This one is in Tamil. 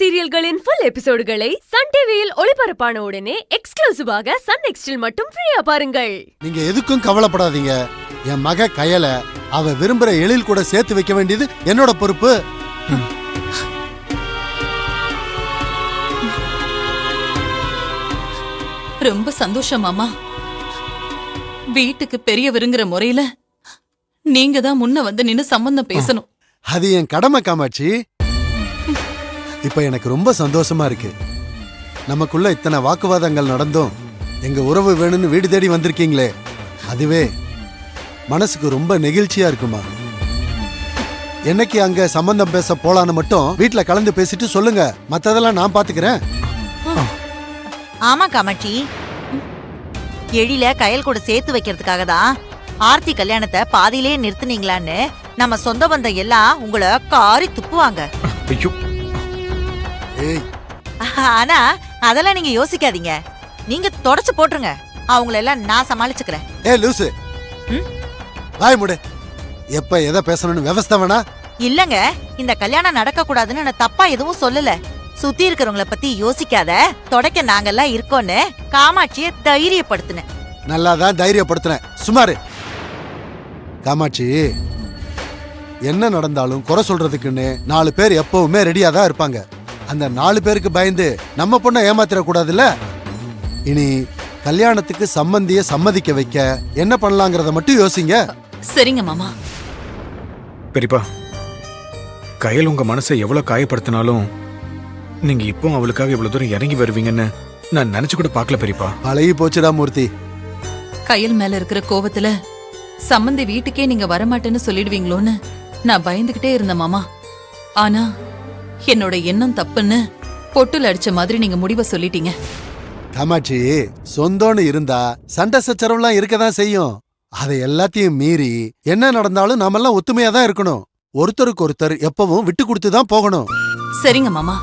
சீரியல்களின் ஃபுல் எபிசோடுகளை சன் டிவியில் ஒளிபரப்பான உடனே எக்ஸ்க்ளூசிவாக சன் நெக்ஸ்டில் மட்டும் ஃப்ரீயா பாருங்கள். நீங்க எதுக்கும் கவலைப்படாதீங்க. என் மக கயல அவ விரும்புற எழில் கூட சேர்த்து வைக்க வேண்டியது என்னோட பொறுப்பு. ரொம்ப சந்தோஷம் மாமா. வீட்டுக்கு பெரியவருங்கிற முறையில நீங்க தான் முன்ன வந்து நின்னு சம்பந்தம் பேசணும். அது என் கடமை காமாட்சி. இப்ப எனக்கு ரொம்ப சந்தோஷமா இருக்கு. நமக்குள்ள இத்தனை வாக்குவாதங்கள் நடந்தும் எங்க உறவு வேணும்னு வீடு தேடி வந்திருக்கீங்களே, அதுவே மனசுக்கு ரொம்ப நெகிழ்ச்சியா இருக்குமா. என்னைக்கு அங்க சம்பந்தம் பேச போலான்னு மட்டும் வீட்டுல கலந்து பேசிட்டு சொல்லுங்க, மத்ததெல்லாம் நான் பாத்துக்கிறேன். ஆமா காமாட்சி, எழில கயல் கூட சேர்த்து வைக்கிறதுக்காக தான் ஆர்த்தி கல்யாணத்தை பாதியிலே நிறுத்துனீங்களான்னு நம்ம சொந்த பந்தம் எல்லாம் உங்களை காரி துப்புவாங்க. ஆனா அதெல்லாம் நீங்க யோசிக்காதீங்க, நீங்க தொடச்சு போட்டுருங்க. அவங்கள எல்லாம் நான் சமாளிச்சுக்கிறேன். ஏ லூசு, வாய் மூடு. எப்ப எதை பேசணும்னு விவஸ்தை வேணா? இல்லங்க, இந்த கல்யாணம் நடக்க கூடாதுன்னு நான் தப்பா எதுவும் சொல்லல. சுத்தி இருக்கிறவங்கள பத்தி யோசிக்காத, தொடக்க நாங்கெல்லாம் இருக்கோன்னு காமாட்சிய தைரியப்படுத்தினேன். நல்லாதான் தைரியப்படுத்தினேன், சுமாரு. காமாட்சி, என்ன நடந்தாலும் குறை சொல்றதுக்குன்னு 4 பேர் எப்பவுமே ரெடியா தான் இருப்பாங்க. அந்த 4 பேருக்கு பயந்து நம்ம பொண்ணை ஏமாத்திர கூடாதுல்ல. இனி கல்யாணத்துக்கு சம்பந்திய சம்மதிக்க வைக்க என்ன பண்ணலாங்கிறத மட்டும் யோசிங்க. சரிங்க மாமா. பெரியப்பா, கயல் உங்க மனசை எவ்வளவு காயப்படுத்தினாலும் நீங்க இப்போ அவளுக்காக இவ்வளவு தூரம் இறங்கி வருவீங்கன்னு நான் நினைச்சு கூட பார்க்கல பெரியப்பா. பழகி போச்சுடா மூர்த்தி. கயல் மேல இருக்கிற கோவத்துல சம்பந்தி வீட்டுக்கே நீங்க வரமாட்டேன்னு சொல்லிடுவீங்களோன்னு நான் பயந்துகிட்டே இருந்தேன் மாமா. ஆனா என்னோட எண்ணம் தப்புன்னு பொட்டுல அடிச்ச மாதிரி நீங்க முடிவை சொல்லிட்டீங்க. காமாட்சி, சொந்தம்னு இருந்தா சண்டை சச்சரவுலாம் இருக்கதான் செய்யும். அதை எல்லாத்தையும் மீறி என்ன நடந்தாலும் நாமெல்லாம் ஒத்துமையா தான் இருக்கணும். ஒருத்தருக்கு ஒருத்தர் எப்பவும் விட்டு கொடுத்து தான் போகணும். சரிங்க மாமா.